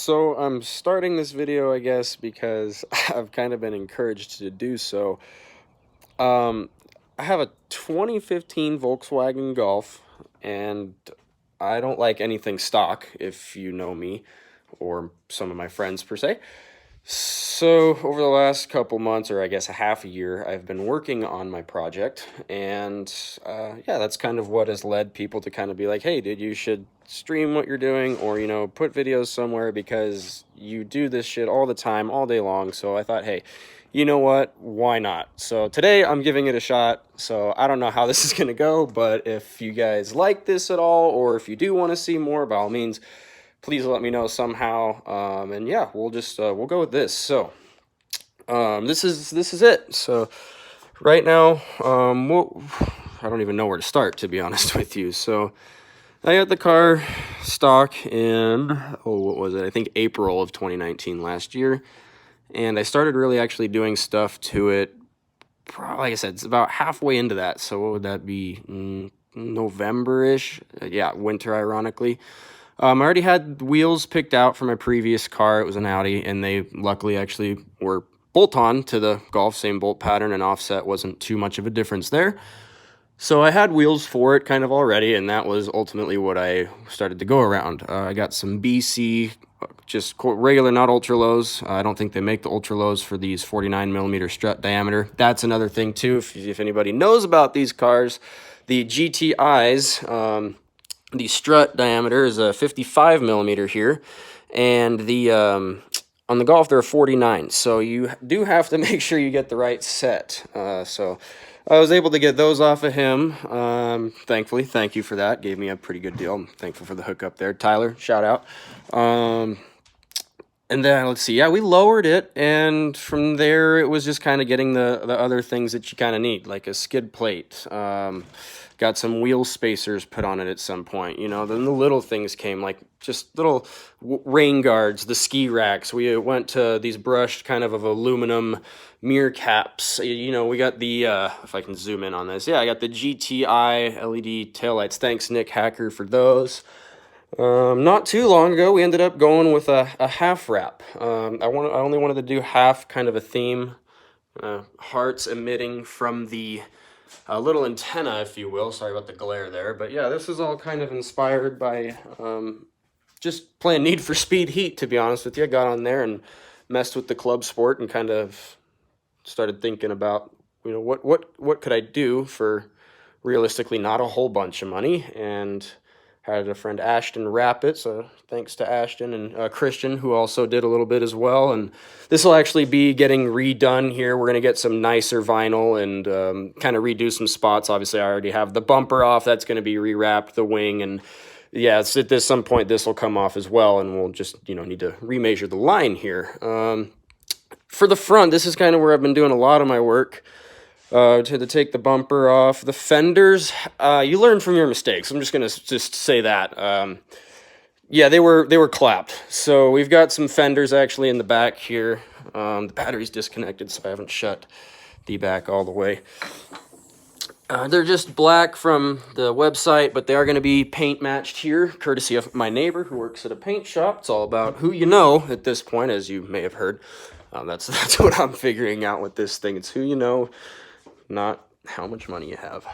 So I'm starting this video, I guess, because I've kind of been encouraged to do so. Um, I have a 2015 Volkswagen Golf, and I don't like anything stock, if you know me, or some of my friends per se. So over the last couple months, or I guess a half a year, I've been working on my project, and yeah, that's kind of what has led people to kind of be like, hey, dude, you should stream what you're doing, or, put videos somewhere because you do this shit all the time, all day long. So I thought, hey, you know what, why not? So today I'm giving it a shot. So I don't know how this is going to go, but if you guys like this at all, or if you do want to see more, by all means, please let me know somehow. And yeah, we'll go with this. So this is it. So right now, I don't even know where to start, to be honest with you. So I got the car stock in, what was it? I think April of 2019 last year. And I started really actually doing stuff to it, like I said, it's about halfway into that. So what would that be? November-ish? Yeah, winter, ironically. I already had wheels picked out for my previous car. It was an Audi, and they luckily actually were bolt-on to the Golf, same bolt pattern, and offset wasn't too much of a difference there. So I had wheels for it kind of already, and that was ultimately what I started to go around. I got some BC, just regular, not ultra lows. I don't think they make the ultra lows for these 49 millimeter strut diameter. That's another thing too. If anybody knows about these cars, the GTIs, the strut diameter is a 55 millimeter here, and the on the Golf they're a 49. So you do have to make sure you get the right set. So I was able to get those off of him. Thankfully, thank you for that. Gave me a pretty good deal. I'm thankful for the hookup there, Tyler. Shout out. And then let's see. Yeah, we lowered it, and from there it was just kind of getting the other things that you kind of need, like a skid plate. Got some wheel spacers put on it at some point. Then the little things came, like just little rain guards, the ski racks. We went to these brushed kind of aluminum mirror caps. We got the, if I can zoom in on this. Yeah, I got the GTI LED taillights. Thanks, Nick Hacker, for those. Not too long ago, we ended up going with a half wrap. I only wanted to do half, kind of a theme. Hearts emitting from the little antenna, if you will. Sorry about the glare there. But yeah, this is all kind of inspired by just playing Need for Speed Heat, to be honest with you. I got on there and messed with the club sport and kind of started thinking about, what could I do for realistically not a whole bunch of money, and had a friend Ashton wrap it, so thanks to Ashton, and Christian, who also did a little bit as well. And this will actually be getting redone here. We're going to get some nicer vinyl and kind of redo some spots. Obviously, I already have the bumper off. That's going to be rewrapped, the wing, and yeah, at some point this will come off as well, and we'll just, need to remeasure the line here. For the front, this is kind of where I've been doing a lot of my work. To take the bumper off. The fenders, you learn from your mistakes. I'm just going to just say that. Yeah, they were clapped. So we've got some fenders actually in the back here. The battery's disconnected, so I haven't shut the back all the way. They're just black from the website, but they are going to be paint matched here, courtesy of my neighbor who works at a paint shop. It's all about who you know at this point, as you may have heard. That's what I'm figuring out with this thing. It's who you know, not how much money you have,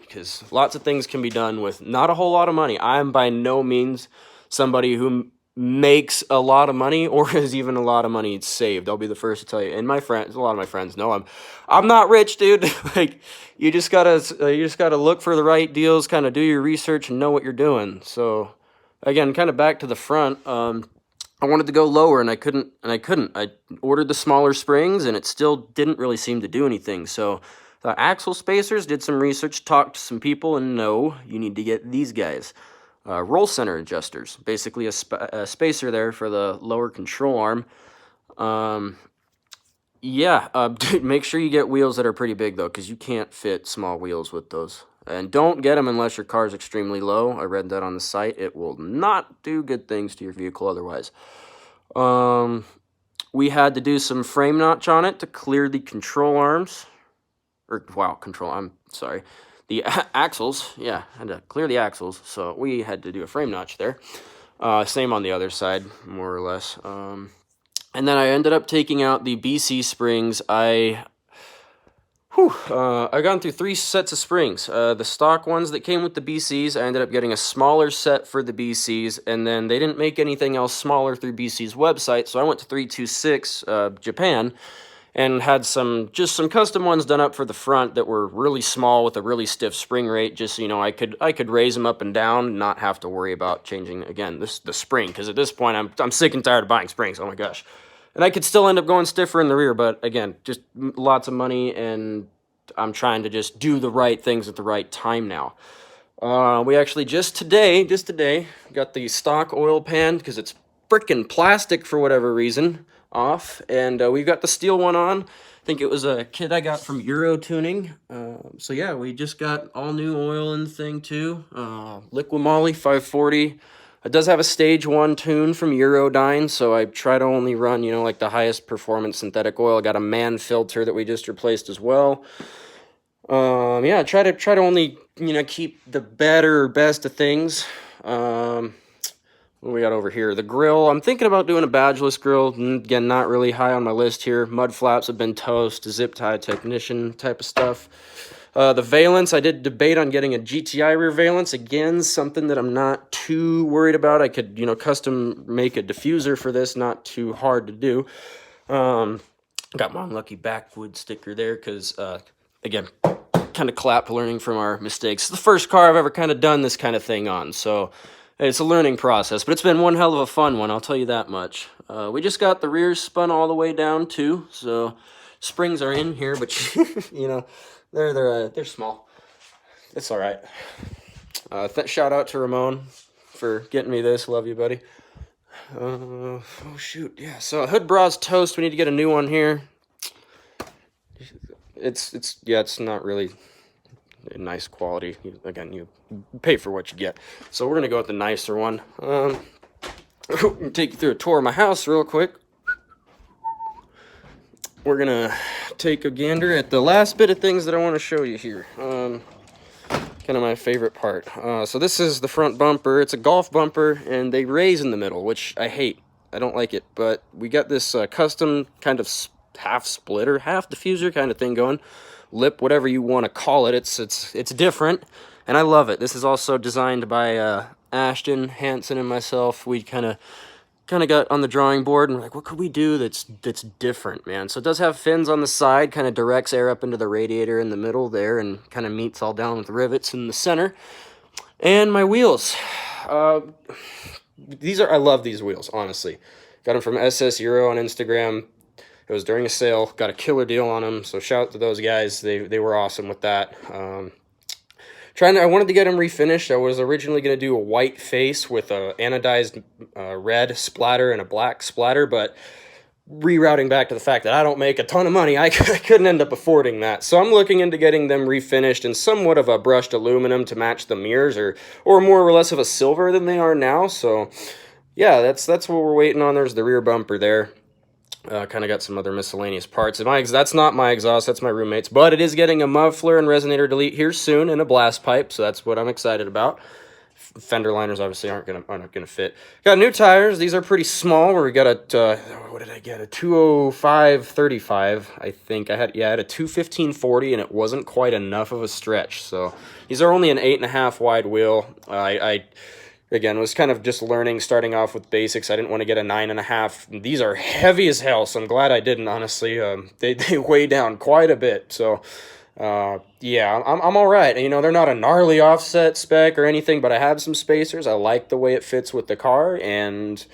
because lots of things can be done with not a whole lot of money. I'm by no means somebody who makes a lot of money or has even a lot of money saved. I'll be the first to tell you, and my friends, a lot of my friends know I'm not rich, dude. Like, you just gotta look for the right deals, kind of do your research and know what you're doing. So again, kind of back to the front, I wanted to go lower, and I couldn't. I ordered the smaller springs, and it still didn't really seem to do anything. So the axle spacers, did some research, talked to some people, and no, you need to get these guys. Roll center adjusters, basically a spacer there for the lower control arm. Make sure you get wheels that are pretty big, though, because you can't fit small wheels with those. And don't get them unless your car is extremely low. I read that on the site. It will not do good things to your vehicle otherwise. We had to do some frame notch on it to clear the control arms. I'm sorry. The axles. Yeah, I had to clear the axles, so we had to do a frame notch there. Same on the other side, more or less. And then I ended up taking out the BC springs. I gone through 3 sets of springs. The stock ones that came with the BCs, I ended up getting a smaller set for the BCs, and then they didn't make anything else smaller through BC's website, so I went to 326 Japan, and had some custom ones done up for the front that were really small with a really stiff spring rate, just so, you know, I could raise them up and down and not have to worry about changing, again, the spring, because at this point I'm sick and tired of buying springs, oh my gosh. And I could still end up going stiffer in the rear, but again, just lots of money, and I'm trying to just do the right things at the right time now. We actually just today, got the stock oil pan, because it's freaking plastic for whatever reason, off, and we've got the steel one on. I think it was a kit I got from Euro Tuning. So yeah, we just got all new oil in the thing too. Liquid Moly 540. It does have a stage 1 tune from Eurodyne, so I try to only run, you know, like the highest performance synthetic oil. I got a man filter that we just replaced as well. Yeah, try to only, you know, keep the best of things. What do we got over here? The grill. I'm thinking about doing a badgeless grill. Again, not really high on my list here. Mud flaps have been toast, zip tie technician type of stuff. The valence, I did debate on getting a GTI rear valence. Again, something that I'm not too worried about. I could, you know, custom make a diffuser for this, not too hard to do. Got my unlucky backwood sticker there because, again, kind of clap learning from our mistakes. It's the first car I've ever kind of done this kind of thing on, so it's a learning process, but it's been one hell of a fun one, I'll tell you that much. We just got the rears spun all the way down too, so springs are in here, but you know, they're small. It's all right. Shout out to Ramon for getting me this. Love you, buddy. Oh shoot, yeah. So hood bra's toast. We need to get a new one here. It's not really nice quality. Again, you pay for what you get. So we're gonna go with the nicer one. Take you through a tour of my house real quick. We're gonna take a gander at the last bit of things that I want to show you here. Kind of my favorite part. So this is the front bumper. It's a Golf bumper, and they raise in the middle, which I hate. I don't like it, but we got this custom kind of half splitter, half diffuser kind of thing going. Lip, whatever you want to call it. It's different, and I love it. This is also designed by Ashton, Hansen, and myself. We kind of got on the drawing board and we're like, what could we do that's different, man? So it does have fins on the side, kind of directs air up into the radiator in the middle there, and kind of meets all down with rivets in the center. And my wheels. I love these wheels, honestly. Got them from SS Euro on Instagram. It was during a sale. Got a killer deal on them, so shout out to those guys. They were awesome with that. I wanted to get them refinished. I was originally going to do a white face with a anodized red splatter and a black splatter, but rerouting back to the fact that I don't make a ton of money, I couldn't end up affording that. So I'm looking into getting them refinished in somewhat of a brushed aluminum to match the mirrors, or more or less of a silver than they are now. So yeah, that's what we're waiting on. There's the rear bumper there. Kind of got some other miscellaneous parts. That's not my exhaust, that's my roommate's, but it is getting a muffler and resonator delete here soon and a blast pipe, so that's what I'm excited about. Fender liners obviously aren't gonna fit. Got new tires. These are pretty small. Where we got a what did I get? A 205/35. I think I had a 215/40, and it wasn't quite enough of a stretch. So these are only an 8.5 wide wheel. Again, was kind of just learning, starting off with basics. I didn't want to get a 9.5. These are heavy as hell, so I'm glad I didn't, honestly. They weigh down quite a bit, so yeah, I'm all right. You know, they're not a gnarly offset spec or anything, but I have some spacers. I like the way it fits with the car, and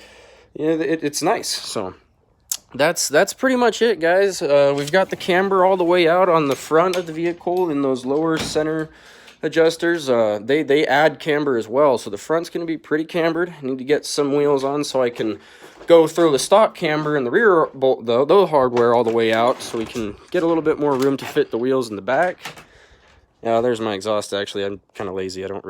you know, it's nice. So that's pretty much it, guys. We've got the camber all the way out on the front of the vehicle in those lower center adjusters. They add camber as well, so the front's going to be pretty cambered. I need to get some wheels on so I can go through the stock camber and the rear bolt, the hardware all the way out, so we can get a little bit more room to fit the wheels in the back. Yeah, there's my exhaust. Actually, I'm kind of lazy. I'm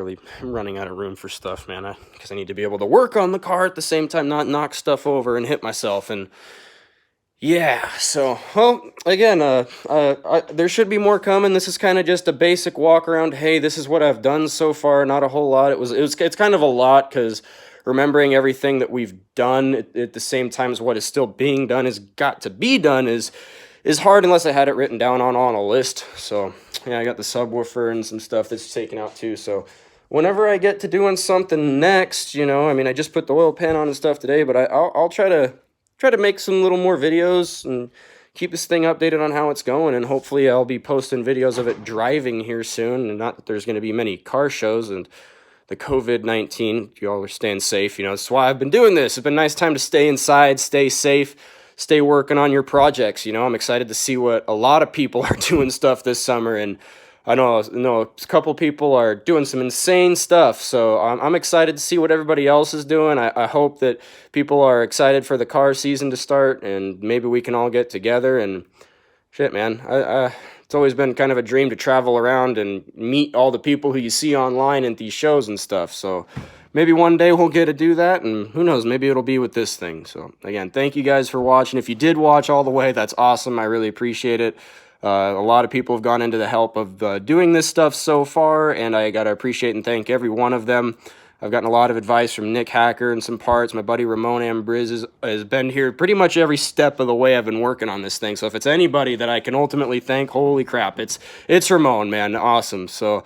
running out of room for stuff, man, because I need to be able to work on the car at the same time, not knock stuff over and hit myself. And yeah, so, well, again, there should be more coming. This is kind of just a basic walk around. Hey, this is what I've done so far. Not a whole lot. It's kind of a lot because remembering everything that we've done at the same time as what is still being done has got to be done is hard unless I had it written down on a list. So yeah, I got the subwoofer and some stuff that's taken out too. So whenever I get to doing something next, you know, I mean, I just put the oil pan on and stuff today, but I'll try to make some little more videos and keep this thing updated on how it's going, and hopefully I'll be posting videos of it driving here soon. And not that there's going to be many car shows, and the COVID-19, you all are staying safe. You know, that's why I've been doing this. It's been a nice time to stay inside, stay safe, stay working on your projects. You know, I'm excited to see what a lot of people are doing stuff this summer, and I know a couple people are doing some insane stuff, so I'm excited to see what everybody else is doing. I hope that people are excited for the car season to start, and maybe we can all get together. And shit, man, it's always been kind of a dream to travel around and meet all the people who you see online at these shows and stuff. So maybe one day we'll get to do that, and who knows, maybe it'll be with this thing. So again, thank you guys for watching. If you did watch all the way, that's awesome. I really appreciate it. A lot of people have gone into the help of doing this stuff so far, and I got to appreciate and thank every one of them. I've gotten a lot of advice from Nick Hacker and some parts. My buddy Ramon Ambriz has been here pretty much every step of the way I've been working on this thing. So if it's anybody that I can ultimately thank, holy crap, it's Ramon, man. Awesome. So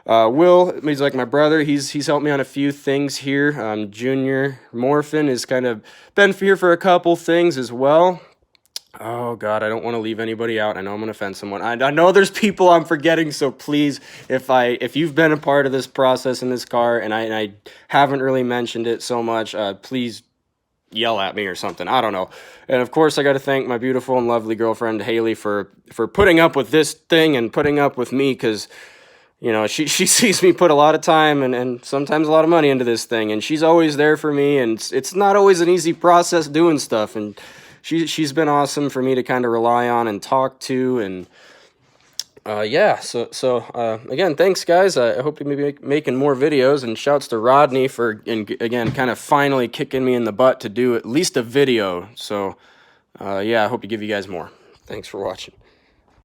Will, he's like my brother. He's helped me on a few things here. Junior Morphin has kind of been here for a couple things as well. Oh, God, I don't want to leave anybody out. I know I'm going to offend someone. I know there's people I'm forgetting, so please, if you've been a part of this process in this car and I haven't really mentioned it so much, please yell at me or something. I don't know. And, of course, I got to thank my beautiful and lovely girlfriend, Haley, for putting up with this thing and putting up with me, because, you know, she sees me put a lot of time and sometimes a lot of money into this thing, and she's always there for me, and it's not always an easy process doing stuff, and she's been awesome for me to kind of rely on and talk to. And yeah, so again, thanks guys. I hope to be making more videos, and shouts to Rodney for, again, kind of finally kicking me in the butt to do at least a video. So yeah, I hope to give you guys more. Thanks for watching.